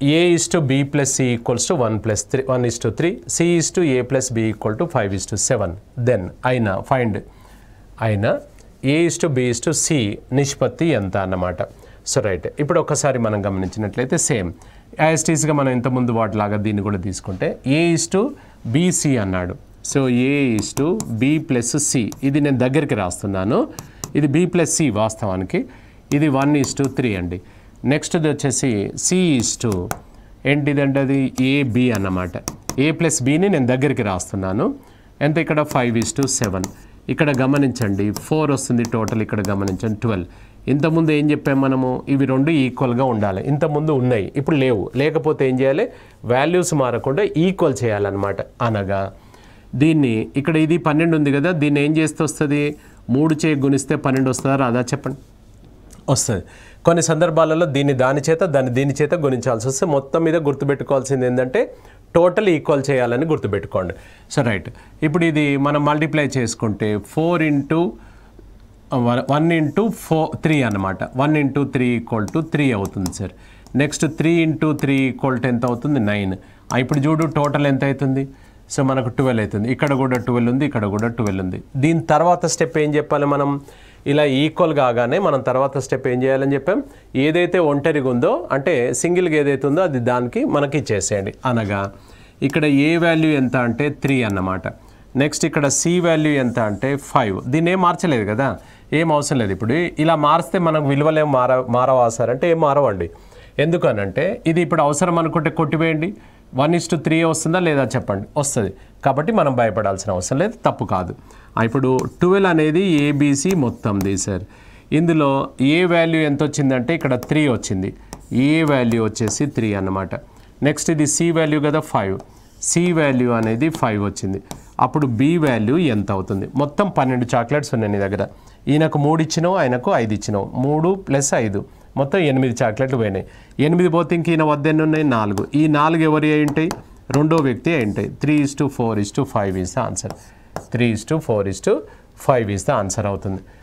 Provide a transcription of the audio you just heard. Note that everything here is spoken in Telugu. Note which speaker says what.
Speaker 1: A/B plus C equals to 1:3, C/A+B equal to 5:7. Then అయినా A/B/C నిష్పత్తి ఎంత అన్నమాట. సో రైట్, ఇప్పుడు ఒకసారి మనం గమనించినట్లయితే సేమ్ యాజ్ ఇట్ ఈస్గా మనం ఇంతకుముందు వాటిలాగా దీన్ని కూడా తీసుకుంటే A/BC అన్నాడు. సో A/B+C ఇది నేను దగ్గరికి రాస్తున్నాను, ఇది B+C వాస్తవానికి, ఇది 1:3 అండి. నెక్స్ట్ది వచ్చేసి ఏంటిదంటే అది AB అన్నమాట. A+Bని నేను దగ్గరికి రాస్తున్నాను, ఎంత ఇక్కడ 5:7. ఇక్కడ గమనించండి 4 వస్తుంది టోటల్, ఇక్కడ గమనించండి 12. ఇంతకుముందు ఏం చెప్పాము మనము, ఇవి రెండు ఈక్వల్గా ఉండాలి. ఇంతకుముందు ఉన్నాయి, ఇప్పుడు లేవు. లేకపోతే ఏం చేయాలి, వాల్యూస్ మారకుండా ఈక్వల్ చేయాలన్నమాట. అనగా దీన్ని ఇక్కడ ఇది 12 ఉంది కదా, దీన్ని ఏం చేస్తే వస్తుంది, 3 చే గుణిస్తే 12 వస్తుందా రాదా చెప్పండి, వస్తుంది. కొన్ని సందర్భాలలో దాని చేత గుణించాల్సి వస్తే మొత్తం మీద గుర్తుపెట్టుకోవాల్సింది ఏంటంటే టోటల్ ఈక్వల్ చేయాలని గుర్తుపెట్టుకోండి. సో రైట్, ఇప్పుడు ఇది మనం మల్టిప్లై చేసుకుంటే 1 into 3 అన్నమాట. 1 into 3 = 3 అవుతుంది సార్. నెక్స్ట్ 3 into 3 = ఎంత అవుతుంది, 9. ఇప్పుడు చూడు టోటల్ ఎంత అవుతుంది, సో మనకు 12 అవుతుంది. ఇక్కడ కూడా 12 ఉంది, ఇక్కడ కూడా 12 ఉంది. దీని తర్వాత స్టెప్ ఏం చెప్పాలి మనం, ఇలా ఈక్వల్ కాగానే మనం తర్వాత స్టెప్ ఏం చేయాలని చెప్పాం, ఏదైతే ఒంటరిగా ఉందో అంటే సింగిల్గా ఏదైతే ఉందో అది దానికి మనకి ఇచ్చేసేయండి. అనగా ఇక్కడ ఏ వాల్యూ ఎంత అంటే 3 అన్నమాట. నెక్స్ట్ ఇక్కడ సి వాల్యూ ఎంత అంటే 5. దీన్ని ఏం మార్చలేదు కదా, ఏం అవసరం లేదు. ఇప్పుడు ఇలా మారిస్తే మనకు విలువలు ఏం మారవా సార్ అంటే ఏం మారవండి. ఎందుకనంటే ఇది ఇప్పుడు అవసరం అనుకుంటే కొట్టివేయండి, 1:3 వస్తుందా లేదా చెప్పండి, వస్తుంది. కాబట్టి మనం భయపడాల్సిన అవసరం లేదు, తప్పు కాదు. ఇప్పుడు 12 అనేది ABC మొత్తంది సార్. ఇందులో ఏ వాల్యూ ఎంత వచ్చిందంటే ఇక్కడ 3 వచ్చింది, ఏ వాల్యూ వచ్చేసి 3 అన్నమాట. నెక్స్ట్ ఇది సి వాల్యూ కదా 5, సి వాల్యూ అనేది 5 వచ్చింది. అప్పుడు బి వాల్యూ ఎంత అవుతుంది, మొత్తం 12 చాక్లెట్స్ ఉన్నాయి నీ దగ్గర. ఈయనకు 3 ఇచ్చినావు, ఆయనకు 5 ఇచ్చినావు, 3 + 5 మొత్తం 8 చాక్లెట్లు పోయినాయి. 8 పోతే ఇంక ఈయన వద్ద ఎన్ని ఉన్నాయి, 4. ఈ 4 ఎవరి అయి ఉంటాయి, రెండో వ్యక్తి అయి ఉంటాయి. 3:4:5 is the answer. 3:4:5 is the answer అవుతుంది.